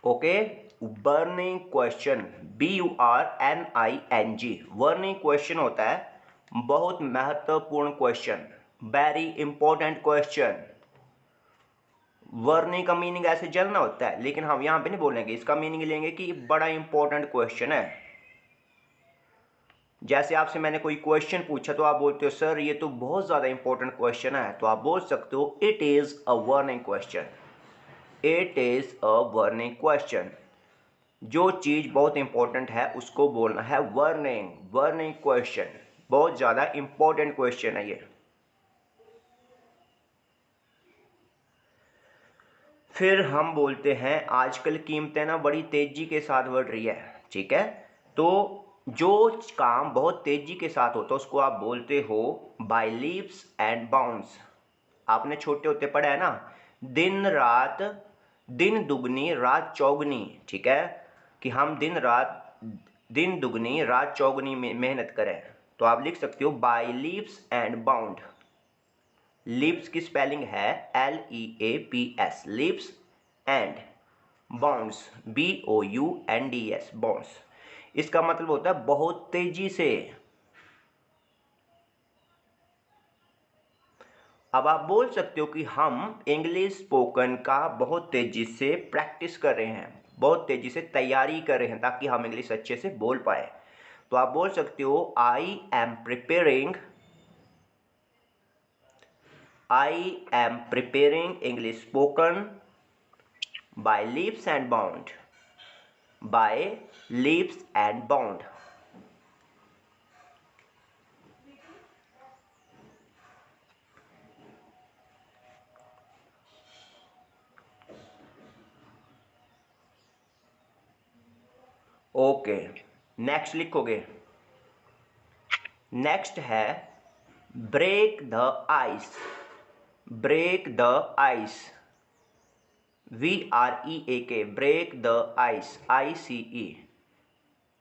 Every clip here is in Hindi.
Okay. Burning question, BURNING, burning question होता है बहुत महत्वपूर्ण question, very important question. Burning का मीनिंग ऐसे जलना होता है, लेकिन हम यहाँ पे नहीं बोलेंगे, इसका मीनिंग लेंगे कि बड़ा इंपॉर्टेंट क्वेश्चन है। जैसे आपसे मैंने कोई क्वेश्चन पूछा तो आप बोलते हो सर ये तो बहुत ज़्यादा इंपॉर्टेंट क्वेश्चन है, तो आप बोल सकते हो it is a burning question, it is a burning question. जो चीज़ बहुत इंपॉर्टेंट है उसको बोलना है वर्निंग, वर्निंग क्वेश्चन, बहुत ज़्यादा इंपॉर्टेंट क्वेश्चन है ये। फिर हम बोलते हैं आजकल कीमतें ना बड़ी तेज़ी के साथ बढ़ रही है, ठीक है। तो जो काम बहुत तेज़ी के साथ होता है उसको आप बोलते हो बाय लीप्स एंड बाउंड्स। आपने छोटे होते पढ़ा है ना, दिन रात, दिन दुगनी रात चौगनी, ठीक है, कि हम दिन दुगनी रात चौगनी में मेहनत करें। तो आप लिख सकते हो by leaps and bound. Leaps की स्पेलिंग है LEAPS, leaps, and bounds BOUNDS, bounds. इसका मतलब होता है बहुत तेजी से। अब आप बोल सकते हो कि हम इंग्लिश स्पोकन का बहुत तेजी से प्रैक्टिस कर रहे हैं, बहुत तेजी से तैयारी कर रहे हैं ताकि हम इंग्लिश अच्छे से बोल पाए। तो आप बोल सकते हो I am preparing English spoken by leaps and bound, by leaps and bound. Okay, next लिखोगे। नेक्स्ट है break the ice, break the ice, VREAK, break the ice, ICE।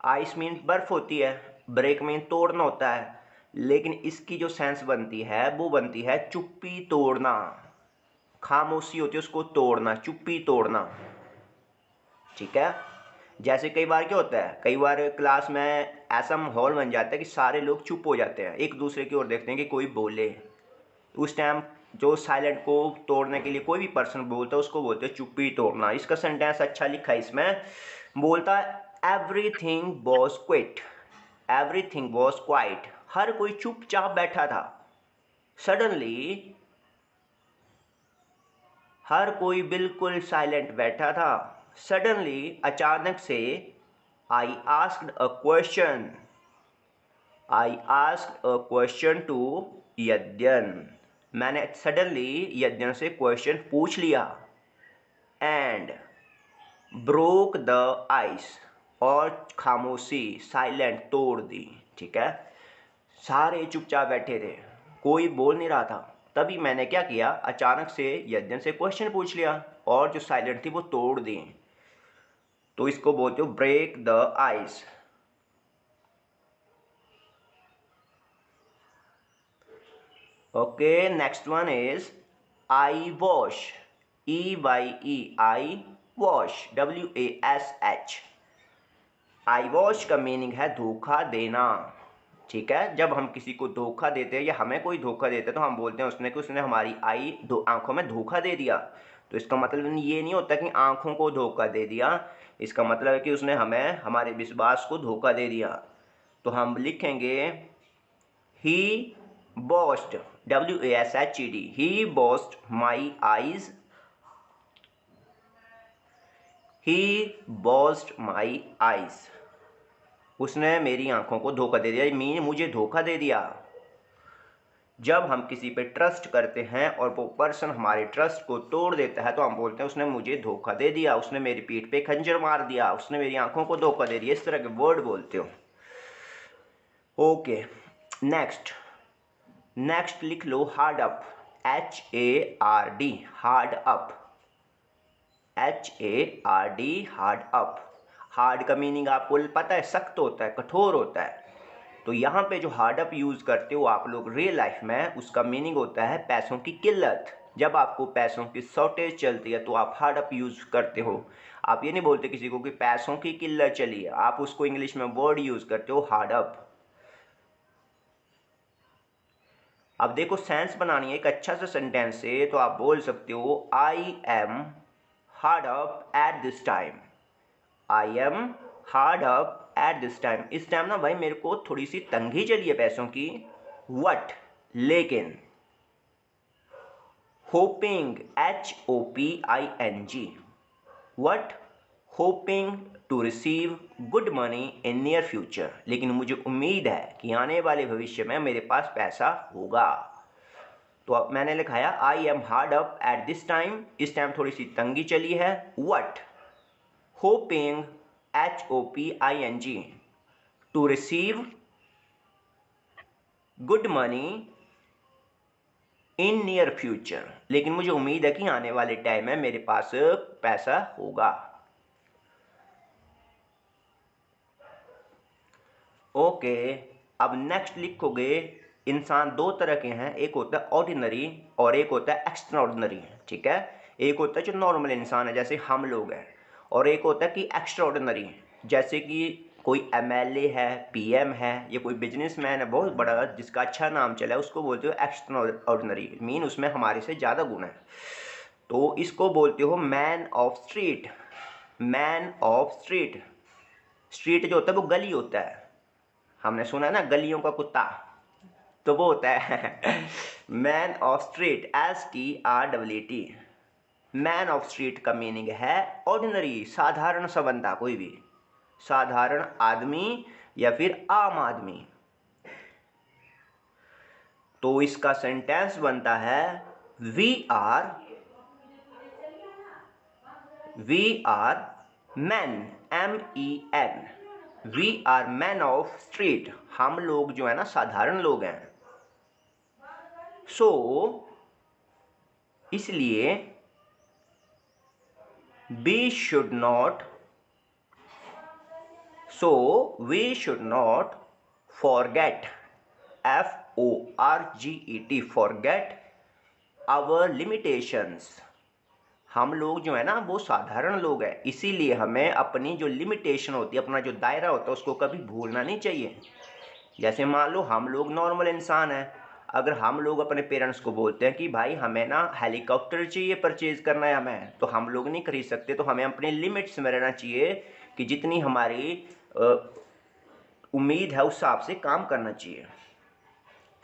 Ice mean बर्फ होती है, ब्रेक मीन तोड़ना होता है, लेकिन इसकी जो सेंस बनती है वो बनती है चुप्पी तोड़ना, खामोशी होती है उसको तोड़ना, चुप्पी तोड़ना, ठीक है। जैसे कई बार क्या होता है, कई बार क्लास में ऐसा माहौल बन जाता है कि सारे लोग चुप हो जाते हैं, एक दूसरे की ओर देखते हैं कि कोई बोले। उस टाइम जो साइलेंट को तोड़ने के लिए कोई भी पर्सन बोलता है उसको बोलते हैं चुप्पी तोड़ना। इसका सेंटेंस अच्छा लिखा है इसमें, बोलता है everything was quiet, everything was quiet, हर कोई चुपचाप बैठा था। सडनली, हर कोई बिल्कुल साइलेंट बैठा था। सडनली, अचानक से, I asked a question, I asked a question to Yadyan, मैंने सडनली यद्यन से क्वेश्चन पूछ लिया। एंड ब्रोक द आइस, और खामोशी, साइलेंट, तोड़ दी, ठीक है। सारे चुपचाप बैठे थे, कोई बोल नहीं रहा था। तभी मैंने क्या किया, अचानक से यद्यन से क्वेश्चन पूछ लिया और जो साइलेंट थी वो तोड़ दी। तो इसको बोलते हो break the ice. Okay, next one is eye wash, EYE, eye wash, WASH। Eye wash का मीनिंग है धोखा देना, ठीक है। जब हम किसी को धोखा देते हैं या हमें कोई धोखा देता है तो हम बोलते हैं उसने कि उसने हमारी आंखों में धोखा दे दिया। तो इसका मतलब ये नहीं होता कि आंखों को धोखा दे दिया, इसका मतलब है कि उसने हमें हमारे विश्वास को धोखा दे दिया। तो हम लिखेंगे he washed, WASHED, he washed my eyes, he washed my eyes, उसने मेरी आंखों को धोखा दे दिया, मीन मुझे धोखा दे दिया। जब हम किसी पे ट्रस्ट करते हैं और वो पर्सन हमारे ट्रस्ट को तोड़ देता है तो हम बोलते हैं उसने मुझे धोखा दे दिया, उसने मेरी पीठ पे खंजर मार दिया, उसने मेरी आंखों को धोखा दे दिया, इस तरह के वर्ड बोलते हो। ओके, नेक्स्ट, नेक्स्ट लिख लो hard up, HARD, hard up, HARD, hard up. Hard का मीनिंग आपको पता है, सख्त होता है, कठोर होता है। तो यहाँ पे जो हार्ड अप यूज़ करते हो आप लोग रियल लाइफ में, उसका मीनिंग होता है पैसों की किल्लत, जब आपको पैसों की शॉर्टेज चलती है तो आप हार्ड अप यूज़ करते हो। आप ये नहीं बोलते किसी को कि पैसों की किल्लत चली है, आप उसको इंग्लिश में वर्ड यूज़ करते हो हार्ड अप। अब देखो सेंस बनानी है एक अच्छा सा सेंटेंस से, तो आप बोल सकते हो I am hard up at this time. I am hard up at this time. इस टाइम ना भाई मेरे को थोड़ी सी तंगी चली है पैसों की। वट, लेकिन। Hoping, HOPING। But, hoping to receive good money in near future. लेकिन मुझे उम्मीद है कि आने वाले भविष्य में मेरे पास पैसा होगा। तो अब मैंने लिखाया I am hard up at this time, इस टाइम थोड़ी सी तंगी चली है। But, hoping, HOPING to receive good money in near future. लेकिन मुझे उम्मीद है कि आने वाले टाइम में मेरे पास पैसा होगा। ओके, अब नेक्स्ट लिखोगे इंसान दो तरह के हैं, एक होता है ऑर्डिनरी और एक होता है एक्स्ट्रा ऑर्डिनरी। ठीक है, एक होता है जो नॉर्मल इंसान है जैसे हम लोग हैं, और एक होता है कि एक्स्ट्रा ऑर्डिनरी, जैसे कि कोई MLA है, PM है, या कोई बिजनेसमैन है बहुत बड़ा जिसका अच्छा नाम चला है, उसको बोलते हो एक्स्ट्रा ऑर्डिनरी। मीन उसमें हमारे से ज़्यादा गुण है, तो इसको बोलते हो man of street. Man of street, street जो होता है वो गली होता है, हमने सुना है ना गलियों का कुत्ता, तो वो होता है man of street, STREET। Man of street का मीनिंग है ऑर्डिनरी, साधारण सा बंदा, कोई भी साधारण आदमी या फिर आम आदमी। तो इसका सेंटेंस बनता है we are men, MEN, we are men of street. हम लोग जो है ना साधारण लोग हैं। सो इसलिए we should not forget, FORGET, forget our limitations. हम लोग जो है ना वो साधारण लोग हैं, इसीलिए हमें अपनी जो लिमिटेशन होती है, अपना जो दायरा होता है, उसको कभी भूलना नहीं चाहिए। जैसे मान लो हम लोग नॉर्मल इंसान हैं, अगर हम लोग अपने पेरेंट्स को बोलते हैं कि भाई हमें ना हेलीकॉप्टर चाहिए, परचेज करना है हमें, तो हम लोग नहीं खरीद सकते। तो हमें अपने लिमिट्स में रहना चाहिए कि जितनी हमारी उम्मीद है उस हिसाब से काम करना चाहिए।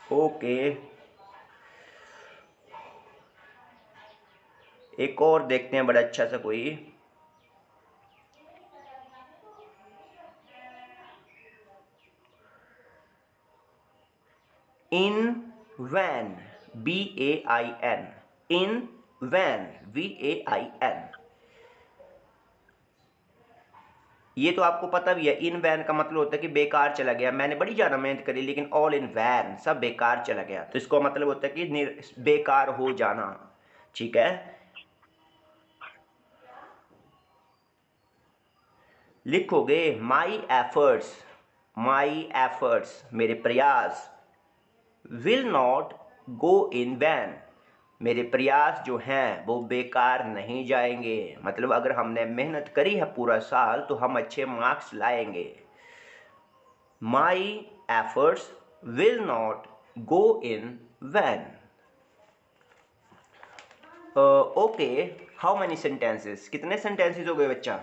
ओके, एक और देखते हैं बड़ा अच्छा सा कोई। इन वैन, BAIN, इन वैन, VAIN। ये तो आपको पता भी है, इन वैन का मतलब होता है कि बेकार चला गया, मैंने बड़ी ज़्यादा मेहनत करी लेकिन ऑल इन वैन, सब बेकार चला गया, तो इसका मतलब होता है कि बेकार हो जाना। ठीक है, लिखोगे माई एफर्ट्स, मेरे प्रयास, will not go in vain, मेरे प्रयास जो हैं वो बेकार नहीं जाएंगे। मतलब अगर हमने मेहनत करी है पूरा साल तो हम अच्छे मार्क्स लाएंगे। My efforts will not go in vain. Okay, how many sentences, कितने सेंटेंसेस हो गए बच्चा?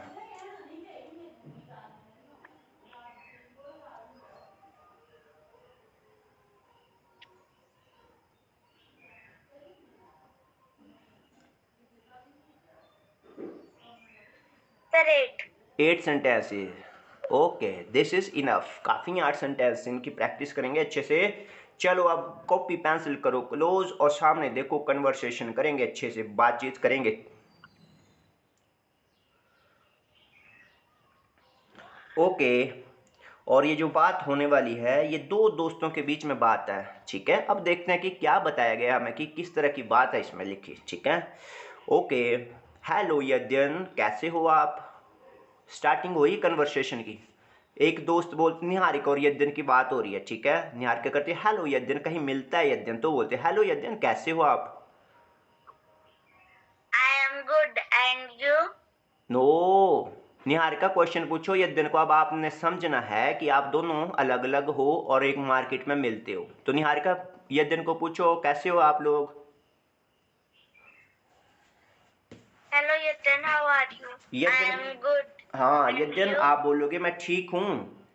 Sir 8। 8 sentences. Okay, this is enough, काफ़ी 8 सेंटेंस, इनकी प्रैक्टिस करेंगे अच्छे से। चलो अब कॉपी पेंसिल करो क्लोज और सामने देखो, कन्वर्सेशन करेंगे, अच्छे से बातचीत करेंगे। ओके, और ये जो बात होने वाली है ये दो दोस्तों के बीच में बात है। ठीक है, अब देखते हैं कि क्या बताया गया हमें, कि किस तरह की बात है इसमें लिखी। ठीक है, ओके, हेलो यद्यन, कैसे हो आप। स्टार्टिंग हुई कन्वर्सेशन की, एक दोस्त बोलते, निहारिका और यद्यन की बात हो रही है। ठीक है, निहारिका करती है हेलो यद्यन, कहीं मिलता है यद्यन, तो बोलते हेलो यद्यन कैसे हो आप। नो, निहारिका क्वेश्चन पूछो यद्दन को। अब आपने समझना है कि आप दोनों अलग अलग हो और एक मार्केट में मिलते हो। तो निहारिका यद्दन को पूछो कैसे हो आप लोग। Hello, Yatan. How are you? I यद्दन, am good. हाँ And यद्दन you? आप बोलोगे मैं ठीक हूँ।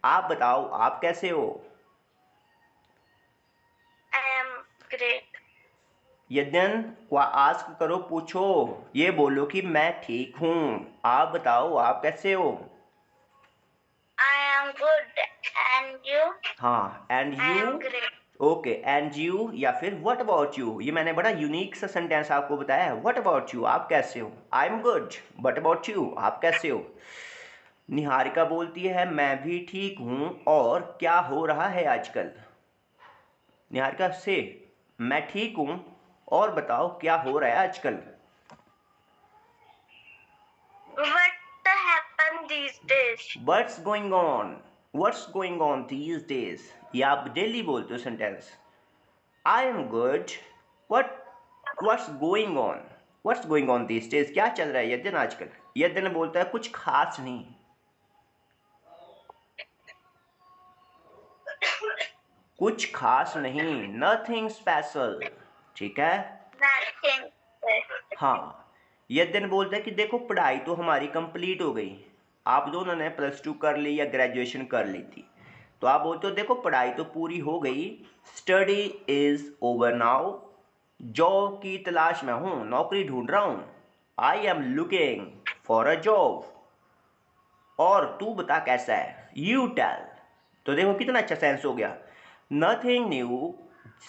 आप बताओ आप कैसे हो। I am great. यद्दन को आस्क करो, पूछो, ये बोलो कि मैं ठीक हूँ। आप बताओ आप कैसे हो। I am good. And you? हाँ, and I you. am great. Okay, and you या फिर व्हाट अबाउट यू। ये मैंने बड़ा यूनिक सा सेंटेंस आपको बताया है। व्हाट अबाउट यू, आप कैसे हो। I am good. What about you, आप कैसे हो। निहारिका बोलती है मैं भी ठीक हूँ और क्या हो रहा है आजकल। निहारिका से मैं ठीक हूँ और बताओ क्या हो रहा है आजकल। What happened these days? What's going on, what's going on these days, ये आप डेली बोलते हो sentence. I am good. What, what's going on, what's going on these days, क्या चल रहा है यद्दन आजकल। यद्दन बोलता है कुछ खास नहीं, कुछ खास नहीं, नथिंग स्पेशल। ठीक है। Nothing. हाँ, यद्दन बोलता है कि देखो पढ़ाई तो हमारी कंप्लीट हो गई। आप दोनों ने +2 कर ली या ग्रेजुएशन कर ली थी, तो आप बोलते हो देखो पढ़ाई तो पूरी हो गई। Study is over now. Job की तलाश में हूँ, नौकरी ढूंढ रहा हूँ। आई am looking for a job. और तू बता कैसा है, यू टेल। तो देखो कितना अच्छा सेंस हो गया। Nothing new,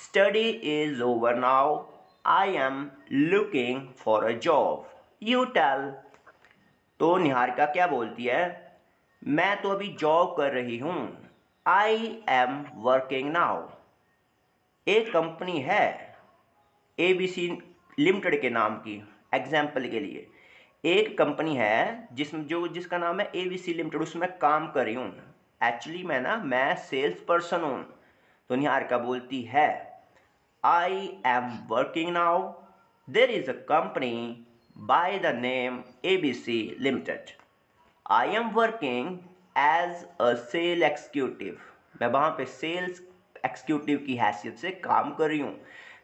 study is over now, I am looking for a job, you tell. तो निहारिका क्या बोलती है, मैं तो अभी जॉब कर रही हूँ। आई एम वर्किंग नाउ। एक कंपनी है ABC लिमिटेड के नाम की, एग्जाम्पल के लिए एक कंपनी है जिसका नाम है ABC लिमिटेड, उसमें काम कर रही हूँ। एक्चुअली मैं सेल्स पर्सन हूँ। तो निहारिका बोलती है I am working now, there is a company by the name ABC limited, I am working as a sale executive. मैं वहाँ पे सेल्स एक्सिक्यूटिव की हैसियत से काम कर रही हूँ।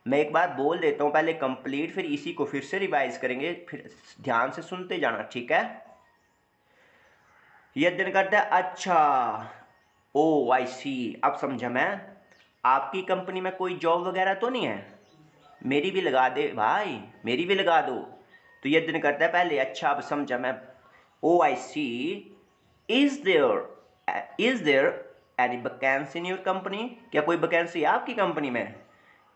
मैं एक बार बोल देता हूँ पहले कंप्लीट, फिर इसी को फिर से रिवाइज करेंगे, फिर ध्यान से सुनते जाना, ठीक है। ये दिन करता है अच्छा, ओ आई सी, अब समझा मैं। आपकी कंपनी में कोई जॉब वगैरह तो नहीं है, मेरी भी लगा दे भाई, मेरी भी लगा दो। तो ये दिन करता है पहले अच्छा, अब समझा मैं। Oh I see, is there any vacancy in your company, क्या कोई वैकेंसी है आपकी कंपनी में।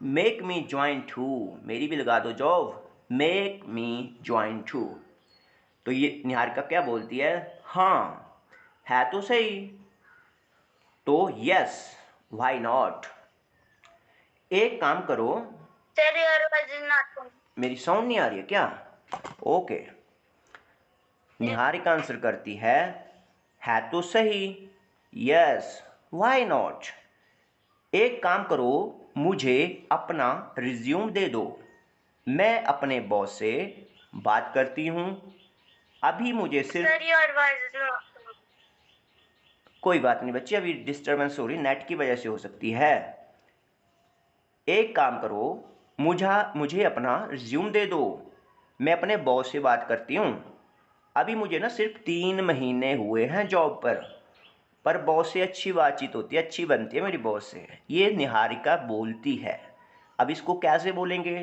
मेक मी ज्वाइन टू, मेरी भी लगा दो job, make me join too. तो ये निहारिका क्या बोलती है, हाँ है तो सही। तो यस, व्हाई नॉट। एक काम करो, Sir, your voice is not coming. मेरी साउंड नहीं आ रही है क्या। ओके, निहारिका आंसर करती है तो सही, यस व्हाई नॉट। एक काम करो, मुझे अपना रिज्यूम दे दो, मैं अपने बॉस से बात करती हूँ। अभी मुझे सिर्फ, Sir, your voice is not coming. कोई बात नहीं बच्चे, अभी डिस्टर्बेंस हो रही, नेट की वजह से हो सकती है। एक काम करो, मुझे अपना रिज्यूम दे दो, मैं अपने बॉस से बात करती हूँ। अभी मुझे सिर्फ 3 महीने हुए हैं जॉब पर बॉस से अच्छी बातचीत होती है, अच्छी बनती है मेरी बॉस से। ये निहारिका बोलती है। अब इसको कैसे बोलेंगे,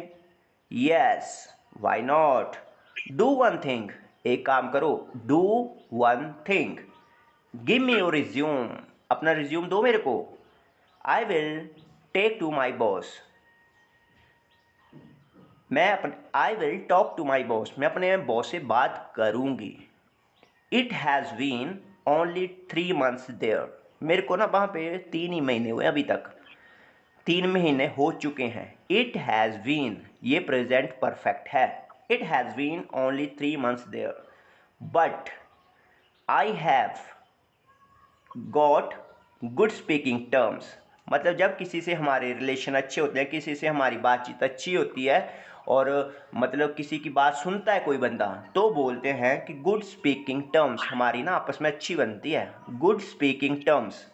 yes why not. Do one thing, एक काम करो, do one thing, give me your resume, अपना रिज्यूम दो मेरे को। I will take to my boss, I will talk to my boss, मैं अपने बॉस से बात करूँगी। It has been only 3 months there, मेरे को वहाँ पे 3 ही महीने हुए अभी तक, 3 महीने हो चुके हैं। इट हैज़ बीन, ये प्रेजेंट परफेक्ट है। It has been only 3 months there, but I have got good speaking terms. मतलब जब किसी से हमारे रिलेशन अच्छे होते हैं, किसी से हमारी बातचीत अच्छी होती है और मतलब किसी की बात सुनता है कोई बंदा, तो बोलते हैं कि गुड स्पीकिंग टर्म्स हमारी ना आपस में अच्छी बनती है। Good speaking terms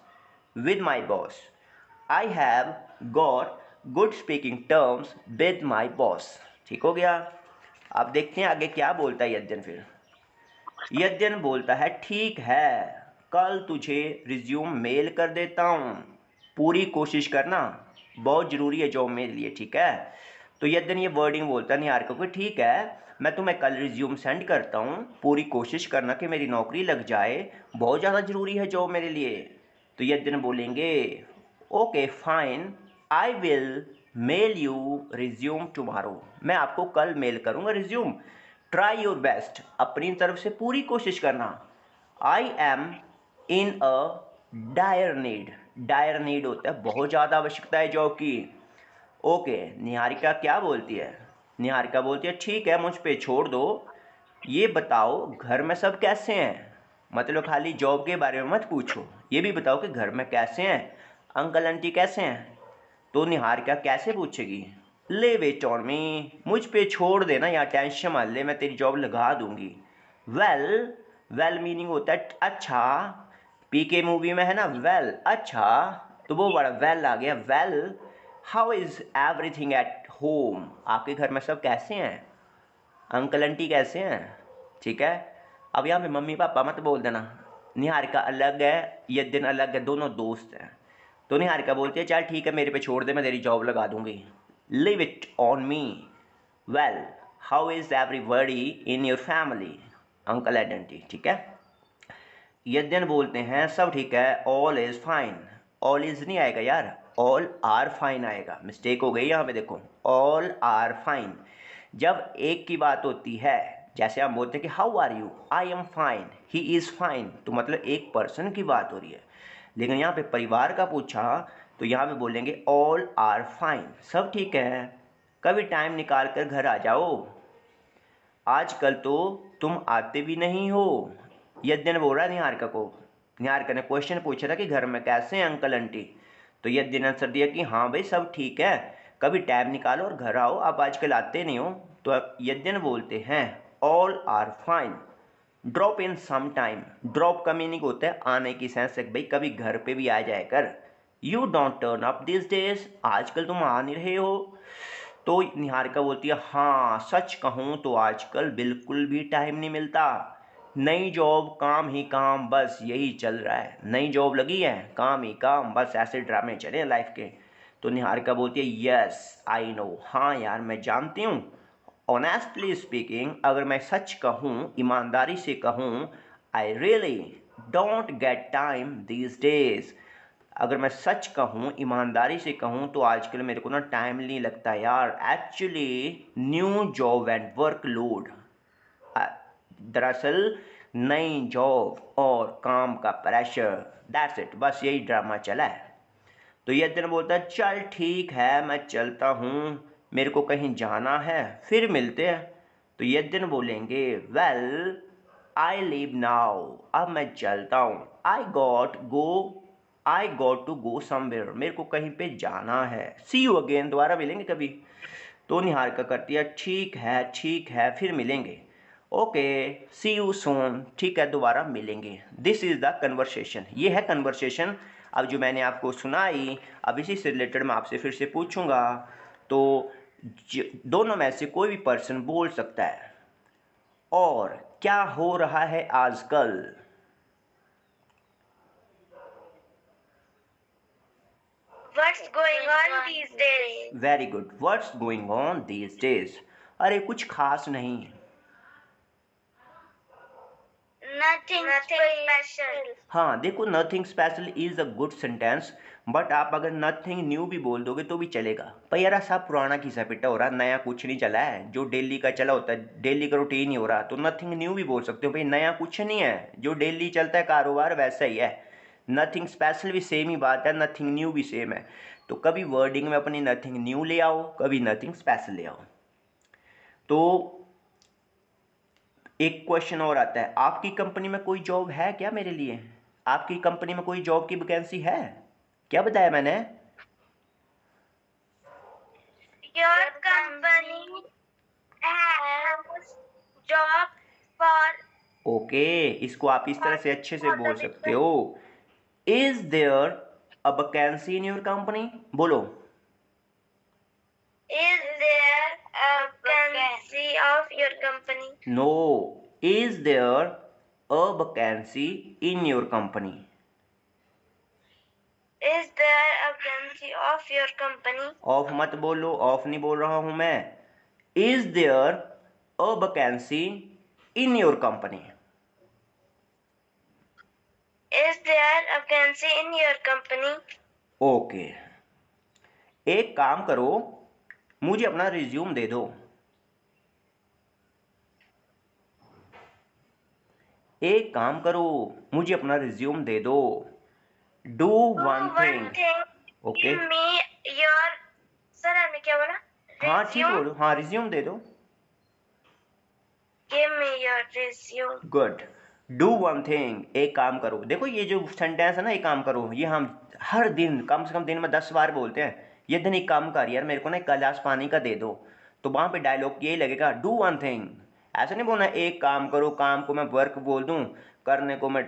with my boss. I have got good speaking terms with my boss. ठीक हो गया। अब देखते हैं आगे क्या बोलता है यद्यन। फिर यद्यन बोलता है ठीक है, कल तुझे रिज्यूम मेल कर देता हूँ, पूरी कोशिश करना, बहुत ज़रूरी है जॉब मेरे लिए, ठीक है। तो यद्यन ये वर्डिंग बोलता है निहारिका को, ठीक है मैं तुम्हें कल रिज्यूम सेंड करता हूँ, पूरी कोशिश करना कि मेरी नौकरी लग जाए, बहुत ज़्यादा ज़रूरी है जॉब मेरे लिए। तो यद्यन बोलेंगे okay fine, I will mail you resume tomorrow, मैं आपको कल मेल करूँगा रिज्यूम। ट्राई योर बेस्ट, अपनी तरफ से पूरी कोशिश करना। I am in a dire need, dire need होता है बहुत ज़्यादा आवश्यकता है जॉब की। ओके, निहारिका क्या बोलती है? निहारिका बोलती है ठीक है मुझ पे छोड़ दो, ये बताओ घर में सब कैसे हैं, मतलब खाली जॉब के बारे में मत पूछो, ये भी बताओ कि घर में कैसे हैं, अंकल आंटी कैसे हैं। तो निहारिका कैसे पूछेगी? ले वेट ऑन मी, मुझ पे छोड़ देना या टेंशन मत ले, मैं तेरी जॉब लगा दूंगी। वेल, वेल मीनिंग होता है अच्छा, पीके मूवी में है ना वेल अच्छा, तो वो बड़ा वेल आ गया। Well how is everything at home, आपके घर में सब कैसे हैं, अंकल आंटी कैसे हैं, ठीक है। अब यहाँ पे मम्मी पापा मत बोल देना, निहारिका अलग है यद्यन अलग है, दोनों दोस्त हैं। तो निहारिका बोलती है चल ठीक है मेरे पे छोड़ दे, मैं तेरी जॉब लगा दूंगी। Live it on me. Well how is everybody in your family, uncle and aunty, ठीक है। यद्यन बोलते हैं सब ठीक है, all is fine. All is नहीं आएगा यार, ऑल आर फाइन आएगा, मिस्टेक हो गई यहाँ पे देखो, ऑल आर फाइन। जब एक की बात होती है, जैसे हम बोलते हैं कि how are you, I am fine, he is fine, तो मतलब एक पर्सन की बात हो रही है। लेकिन यहाँ पे परिवार का पूछा तो यहाँ पे बोलेंगे ऑल आर फाइन, सब ठीक है, कभी टाइम निकाल कर घर आ जाओ, आजकल तो तुम आते भी नहीं हो। यद्यन बोल रहा है निहारिका को, निहारिका ने क्वेश्चन पूछा था कि घर में कैसे हैं अंकल आंटी, तो यद्यन आंसर दिया कि हाँ भाई सब ठीक है, कभी टाइम निकालो और घर आओ, आप आजकल आते नहीं हो। तो यद्यन बोलते हैं all are fine, drop in some time, drop का मीनिंग होता है आने की सेंस है, भाई कभी घर पे भी आ जाए कर। You don't turn up this days, आजकल तुम आ नहीं रहे हो। तो निहारिका बोलती है हाँ सच कहूँ तो आजकल बिल्कुल भी टाइम नहीं मिलता, नई जॉब काम ही काम, बस यही चल रहा है, नई जॉब लगी है काम ही काम, बस ऐसे ड्रामे चले हैं लाइफ के। तो निहारिका बोलती है यस आई नो, हाँ यार मैं जानती हूँ। ऑनेस्टली स्पीकिंग, अगर मैं सच कहूँ ईमानदारी से कहूँ, I really don't get time these days, अगर मैं सच कहूँ ईमानदारी से कहूँ तो आजकल मेरे को ना टाइम नहीं लगता यार। Actually new job and work load, दरअसल नई जॉब और काम का प्रेशर, दैट्स इट, बस यही ड्रामा चला है। तो यह दिन बोलता है चल ठीक है मैं चलता हूँ, मेरे को कहीं जाना है, फिर मिलते हैं। तो यह दिन बोलेंगे वेल आई लीव नाउ, अब मैं चलता हूँ, I got to go somewhere, मेरे को कहीं पे जाना है, सी यू अगेन, दोबारा मिलेंगे कभी। तो निहारिका करती है ठीक है फिर मिलेंगे, ओके सी यू सून, ठीक है दोबारा मिलेंगे। दिस इज़ द कन्वर्सेशन, ये है कन्वर्सेशन। अब जो मैंने आपको सुनाई, अब इसी से रिलेटेड मैं आपसे फिर से पूछूंगा, तो दोनों में से कोई भी पर्सन बोल सकता है और क्या हो रहा है आजकल। What's going on these days? Very good, what's going on these days, अरे कुछ खास नहीं। Nothing special. हाँ देखो, nothing special is a good sentence, but आप अगर नथिंग न्यू भी बोल दोगे तो भी चलेगा। पर यार सब पुराना घिसा पिटा हो रहा, नया कुछ नहीं चला है, जो डेली का चला होता है, डेली का रूटीन ही हो रहा, तो नथिंग न्यू भी बोल सकते हो भाई, नया कुछ नहीं है, जो डेली चलता है कारोबार वैसा ही है। नथिंग स्पेशल भी सेम ही बात है, नथिंग न्यू भी सेम है। तो कभी वर्डिंग में अपनी नथिंग न्यू ले आओ, कभी नथिंग स्पेशल ले आओ। तो एक क्वेश्चन और आता है, आपकी कंपनी में कोई जॉब है क्या मेरे लिए, आपकी कंपनी में कोई जॉब की वैकेंसी है क्या, बताया मैंने। Your company has job for okay, इसको आप इस तरह से अच्छे से for बोल the सकते हो, is there a vacancy in your company. बोलो, Is there a vacancy of your company? No, is there a vacancy in your company. Is there a vacancy of your company? Of मत बोलो, ऑफ नहीं बोल रहा हूं मैं। Is there a vacancy in your company. Is there a vacancy in your company? Okay, एक काम करो, मुझे अपना रिज्यूम दे दो। एक काम करो, मुझे अपना रिज्यूम दे दो। Do one thing. Okay, Give me your sir आपने क्या बोला? हाँ ठीक Resume? बोलो, हाँ रिज्यूम दे दो। Give me your resume. Good. Do one thing, एक काम करो। देखो ये जो सेंटेंस है ना, एक काम करो, ये हम हर दिन कम से कम दिन में 10 बार बोलते हैं। ये दिन एक काम कर यार, मेरे को ना एक गिलास पानी का दे दो, तो वहाँ पे डायलॉग यही लगेगा, डू वन थिंग। ऐसा नहीं बोलना एक काम करो, काम को मैं वर्क बोल दूँ, करने को मैं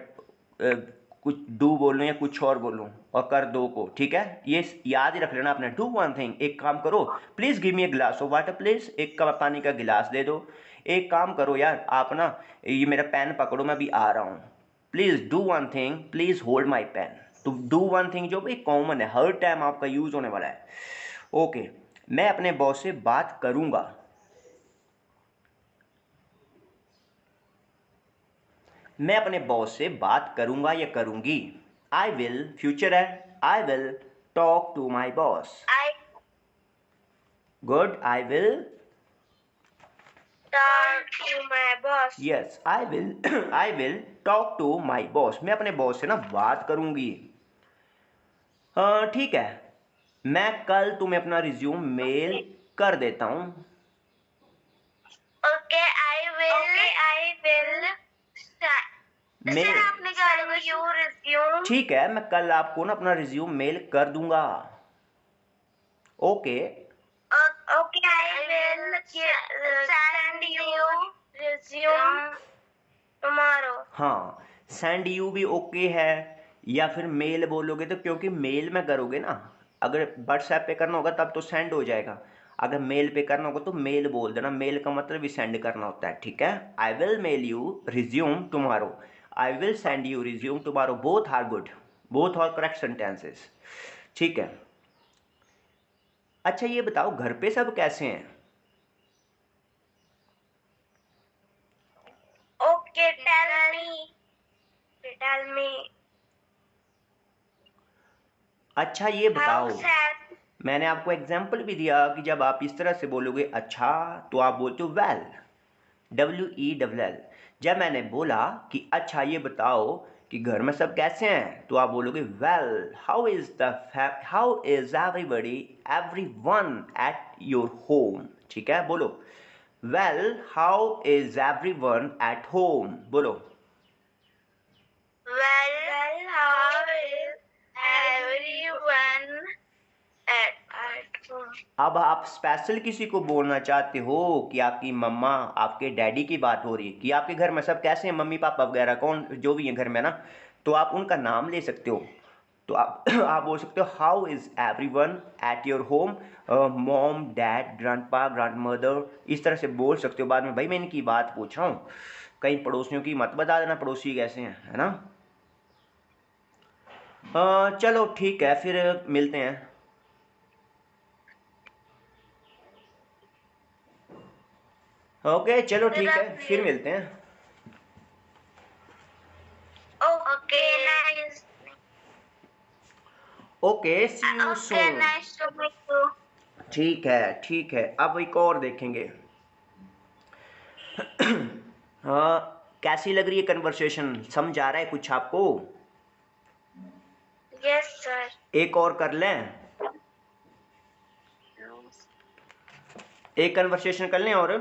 कुछ डू बोलूँ या कुछ और बोलूँ, और कर दो को, ठीक है, ये याद ही रख लेना आपने। डू वन थिंग, एक काम करो, please give me a glass of water please, एक कप पानी का गिलास दे दो। एक काम करो यार, आप ना ये मेरा पेन पकड़ो, मैं अभी आ रहा हूँ। Please do one thing, please hold my pen. तो डू वन थिंग जो भी कॉमन है, हर टाइम आपका यूज़ होने वाला है। ओके, मैं अपने बॉस से बात करूँगा। मैं अपने बॉस से बात करूँगा या करूँगी। आई विल, फ्यूचर है, I will talk to my boss. I good, I will, talk to my boss. Yes I will I will talk to my boss. मैं अपने बॉस से ना बात करूँगी। हाँ ठीक है, मैं कल तुम्हें अपना रिज्यूम मेल कर देता हूँ। Okay, I will. Mail, sir आपने क्या बोला? You resume. ठीक है, मैं कल आपको ना अपना रिज्यूम मेल कर दूंगा। Okay, Okay, I will send you resume tomorrow. हाँ, सेंड यू भी ओके है, या फिर मेल बोलोगे तो, क्योंकि मेल में करोगे ना, अगर व्हाट्सएप पे करना होगा तब तो सेंड हो जाएगा, अगर मेल पे करना होगा तो मेल बोल देना। मेल का मतलब भी सेंड करना होता है, ठीक है। I will mail you resume tomorrow, I will send you resume tomorrow, both are good, both are correct sentences, ठीक है। अच्छा ये बताओ, घर पे सब कैसे हैं? Okay, tell me. अच्छा ये बताओ, How sad. मैंने आपको एग्जाम्पल भी दिया कि जब आप इस तरह से बोलोगे अच्छा, तो आप बोलते हो वेल, WELL। जब मैंने बोला कि अच्छा ये बताओ कि घर में सब कैसे हैं, तो आप बोलोगे well, how is everyone at your home. ठीक है, बोलो well, how is everyone at home. बोलो Well, how is everyone at home? अब आप स्पेशल किसी को बोलना चाहते हो कि आपकी मम्मा, आपके डैडी की बात हो रही है कि आपके घर में सब कैसे हैं, मम्मी पापा वगैरह कौन जो भी हैं घर में ना, तो आप उनका नाम ले सकते हो। तो आप आप बोल सकते हो how is everyone at your home, mom dad grandpa grandmother, इस तरह से बोल सकते हो। बाद में भाई मैं इनकी बात पूछ रहा हूँ, कहीं पड़ोसियों की मत बता देना पड़ोसी कैसे हैं, है ना। चलो ठीक है, फिर मिलते हैं। ओके चलो ठीक है, फिर मिलते हैं। Okay, nice. Okay see you Okay, soon. nice to meet you. ठीक है ठीक है, अब एक और देखेंगे। हाँ, कैसी लग रही है कन्वर्सेशन, समझ आ रहा है कुछ आपको? Yes, sir. एक और कर लें, एक कन्वर्सेशन कर लें और।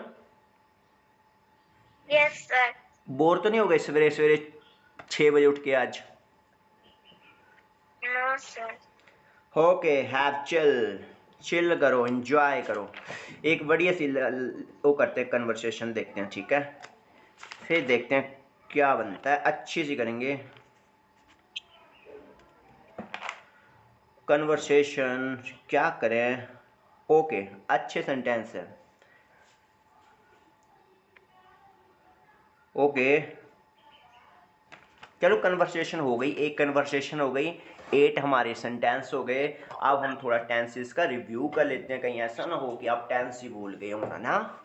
Yes, sir. बोर तो नहीं हो गए सवेरे सवेरे 6 बजे उठ के आज? No, sir. Okay have chill, chill करो, एंजॉय करो, एक बढ़िया सी वो करते हैं, कन्वर्सेशन देखते हैं, ठीक है? फिर देखते हैं क्या बनता है, अच्छी सी करेंगे कन्वर्सेशन। क्या करें? ओके, अच्छे सेंटेंस है। ओके, चलो कन्वर्सेशन हो गई, एक कन्वर्सेशन हो गई, 8 हमारे सेंटेंस हो गए। अब हम थोड़ा टेंसेस का रिव्यू कर लेते हैं, कहीं ऐसा ना हो कि आप टेंस ही भूल गए हो ना।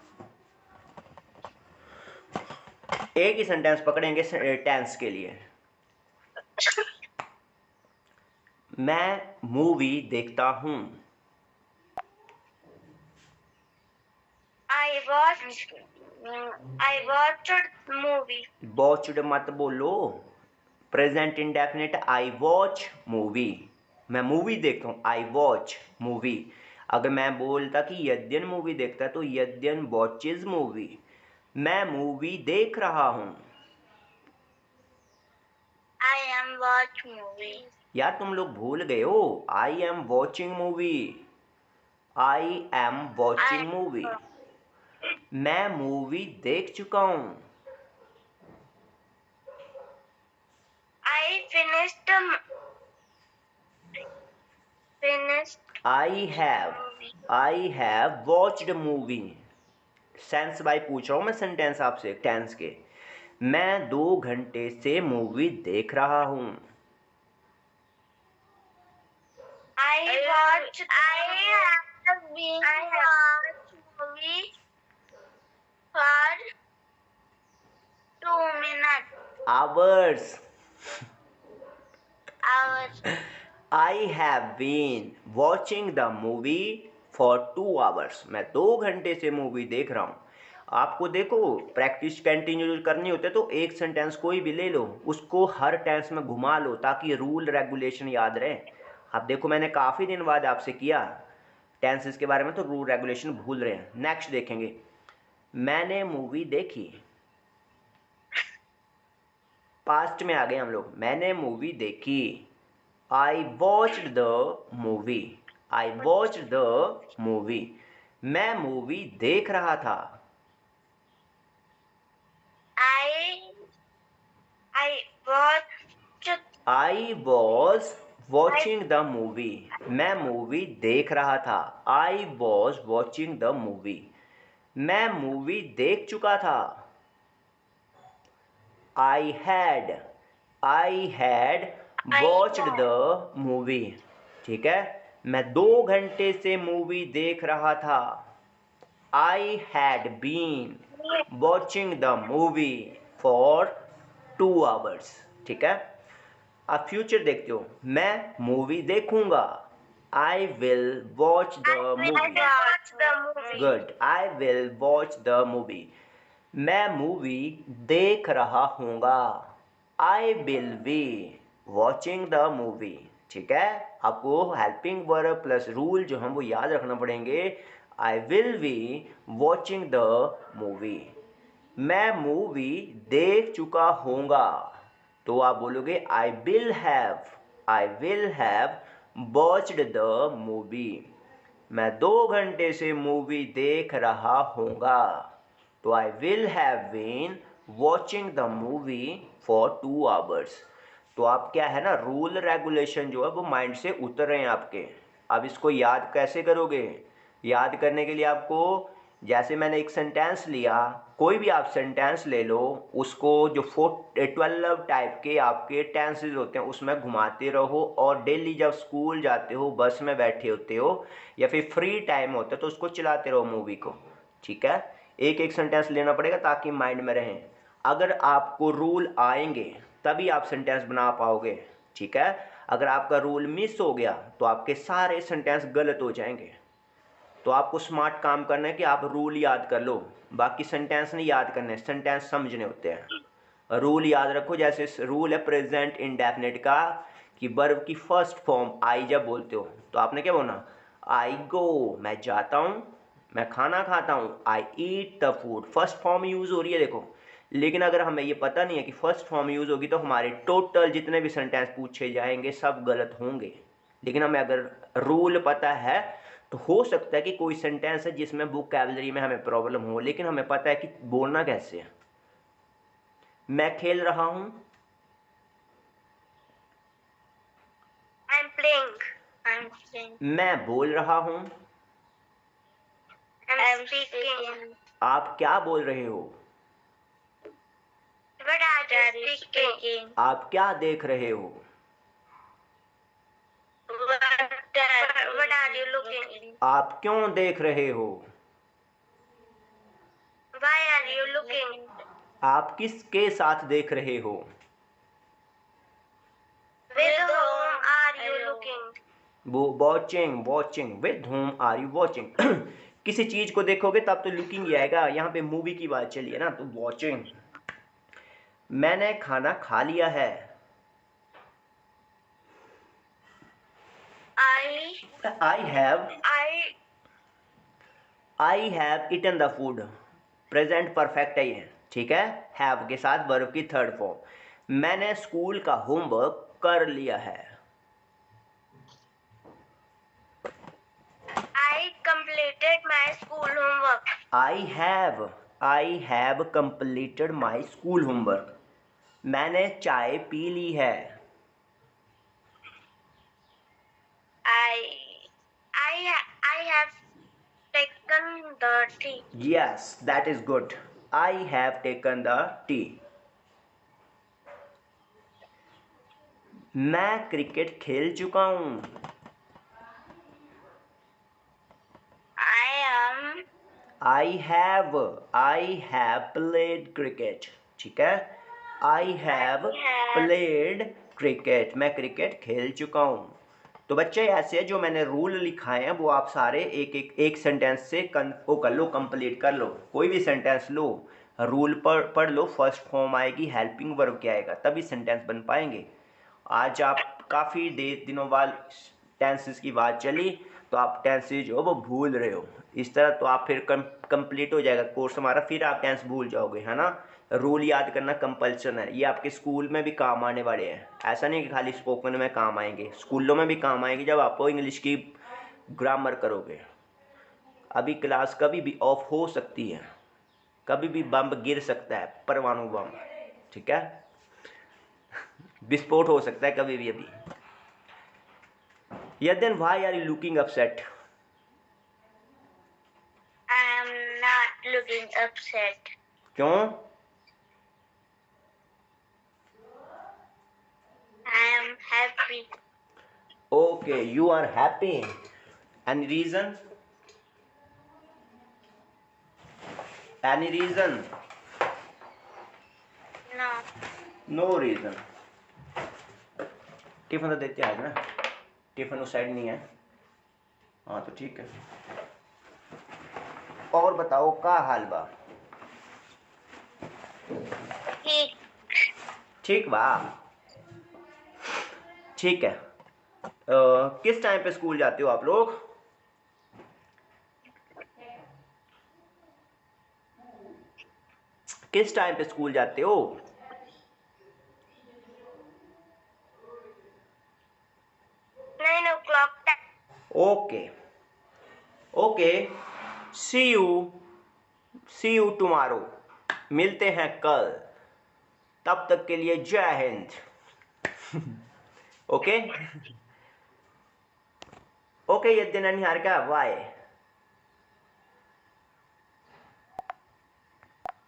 एक ही सेंटेंस पकड़ेंगे टेंस के लिए। मैं मूवी देखता हूँ। I watched movie. वॉच्ड मत बोलो, present indefinite, I watch movie. मैं मूवी देखता हूँ, आई वॉच मूवी। अगर मैं बोलता कि यद्यन मूवी देखता है तो यद्यन वॉचेज मूवी। मैं मूवी देख रहा हूँ। I am watch movie. यार तुम लोग भूल गए हो, I am watching movie, I am watching movie. मैं मूवी देख चुका हूँ। I finished I have watched movie. सेंस बाय पूछ रहा हूँ मैं सेंटेंस आपसे, टेंस के। मैं 2 घंटे से मूवी देख रहा हूँ। I have been watch movie for 2 minutes. Hours. Hours. I have been watching the movie for 2 hours. मैं 2 घंटे से मूवी देख रहा हूँ। आपको देखो प्रैक्टिस कंटिन्यू करनी होती है तो एक सेंटेंस कोई भी ले लो, उसको हर टेंस में घुमा लो ताकि रूल रेगुलेशन याद रहे। अब देखो मैंने काफ़ी दिन बाद आपसे किया टेंसेस के बारे में, तो रूल रेगुलेशन भूल रहे हैं। नेक्स्ट देखेंगे, मैंने मूवी देखी। पास्ट में आ गए हम लोग, मैंने मूवी देखी। I watched the movie, I watched the movie. मैं मूवी देख रहा था। I was watching the movie. मैं मूवी देख रहा था। I was watching the movie. मैं मूवी देख चुका था। I had watched the movie. ठीक है, मैं 2 घंटे से मूवी देख रहा था। I had been watching the movie for 2 hours. ठीक है, अब फ्यूचर देखते हो, मैं मूवी देखूंगा। I will watch the movie. Good, I will watch the movie. मैं मूवी देख रहा हूँगा। I will be watching the movie. ठीक है, आपको हेल्पिंग वर्ब प्लस रूल जो हम वो याद रखना पड़ेंगे। I will be watching the movie. मैं मूवी देख चुका हूँगा, तो आप बोलोगे I will have watched the movie. मैं 2 घंटे से मूवी देख रहा हूँगा, तो I will have been watching the movie for 2 hours. तो आप क्या है ना, रूल रेगुलेशन जो है वो माइंड से उतर रहे हैं आपके। अब इसको याद कैसे करोगे? याद करने के लिए आपको, जैसे मैंने एक सेंटेंस लिया, कोई भी आप सेंटेंस ले लो, उसको जो 12 टाइप के आपके टेंसेज होते हैं उसमें घुमाते रहो, और डेली जब स्कूल जाते हो, बस में बैठे होते हो या फिर फ्री टाइम होता है तो उसको चलाते रहो मूवी को। ठीक है, एक एक सेंटेंस लेना पड़ेगा ताकि माइंड में रहें। अगर आपको रूल आएंगे तभी आप सेंटेंस बना पाओगे। ठीक है, अगर आपका रूल मिस हो गया तो आपके सारे सेंटेंस गलत हो जाएंगे। तो आपको स्मार्ट काम करना है कि आप रूल याद कर लो, बाकी सेंटेंस नहीं याद करने, सेंटेंस समझने होते हैं। रूल याद रखो, जैसे रूल है प्रेजेंट इंडेफिनिट का कि वर्ब की फर्स्ट फॉर्म आई जब बोलते हो तो आपने क्या बोलना, आई गो मैं जाता हूँ, मैं खाना खाता हूँ, I eat the food. First form use हो रही है देखो। लेकिन अगर हमें ये पता नहीं है कि फर्स्ट फॉर्म यूज़ होगी तो हमारे टोटल जितने भी सेंटेंस पूछे जाएंगे सब गलत होंगे। लेकिन हमें अगर रूल पता है तो तो हो सकता है कि कोई सेंटेंस है जिसमें वोकैबुलरी में हमें प्रॉब्लम हो, लेकिन हमें पता है कि बोलना कैसे है। मैं खेल रहा हूँ, I'm playing. I'm playing. मैं बोल रहा हूँ, I'm speaking. आप क्या बोल रहे हो, What are you speaking? आप क्या देख रहे हो, What are you looking? आप क्यों देख रहे हो, Why are you looking? आप किसके साथ देख रहे हो, With whom are you looking? वो watching watching, with whom are you watching. किसी चीज को देखोगे तब तो लुकिंग ही आएगा, यहाँ पे मूवी की बात चली है ना, तो वॉचिंग। मैंने खाना खा लिया है, I have eaten the food. Present perfect है ये, ठीक है, हैव के साथ वर्ब की थर्ड फॉर्म। मैंने स्कूल का होमवर्क कर लिया है, I completed my school homework. I have completed my school homework. मैंने चाय पी ली है, I have taken the tea. Yes that is good, I have taken the T. मैं क्रिकेट खेल चुका हूँ, आई हैव प्लेड क्रिकेट, ठीक है, आई हैव प्लेड क्रिकेट, मैं क्रिकेट खेल चुका हूँ। तो बच्चे ऐसे जो मैंने रूल लिखाए हैं वो आप सारे एक सेंटेंस से वो कर लो, कंप्लीट कर लो। कोई भी सेंटेंस लो, रूल पढ़ लो, फर्स्ट फॉर्म आएगी, हेल्पिंग वर्ब क्या आएगा, तभी सेंटेंस बन पाएंगे। आज आप काफ़ी दिनों बाद टेंसेस की बात चली, तो आप टेंसेस जो वो भूल रहे हो, इस तरह तो आप फिर कंप्लीट हो जाएगा कोर्स हमारा, फिर आप टेंस भूल जाओगे, है ना। रूल याद करना कंपल्सन है, ये आपके स्कूल में भी काम आने वाले हैं, ऐसा नहीं कि खाली स्पोकन में काम आएंगे, स्कूलों में भी काम आएंगे जब आप इंग्लिश की ग्रामर करोगे। अभी क्लास कभी भी ऑफ हो सकती है, कभी भी बम गिर सकता है, परमाणु बम, ठीक है, विस्फोट हो सकता है कभी भी अभी। या then why are you looking upset? I am not looking upset. क्यों? I am happy. Okay, you are happy. Any reason? Any reason? No. No reason. Tiffin तो देते आज ना, टिफिन उस साइड नहीं है, हाँ तो ठीक है। और बताओ का हाल बा? ठीक बा, ठीक है। किस टाइम पे स्कूल जाते हो आप लोग? किस टाइम पे स्कूल जाते हो? 9 o'clock. Okay okay, see you tomorrow, मिलते हैं कल, तब तक के लिए जय हिंद। ओके ओके, ये दिन निहार का वाई।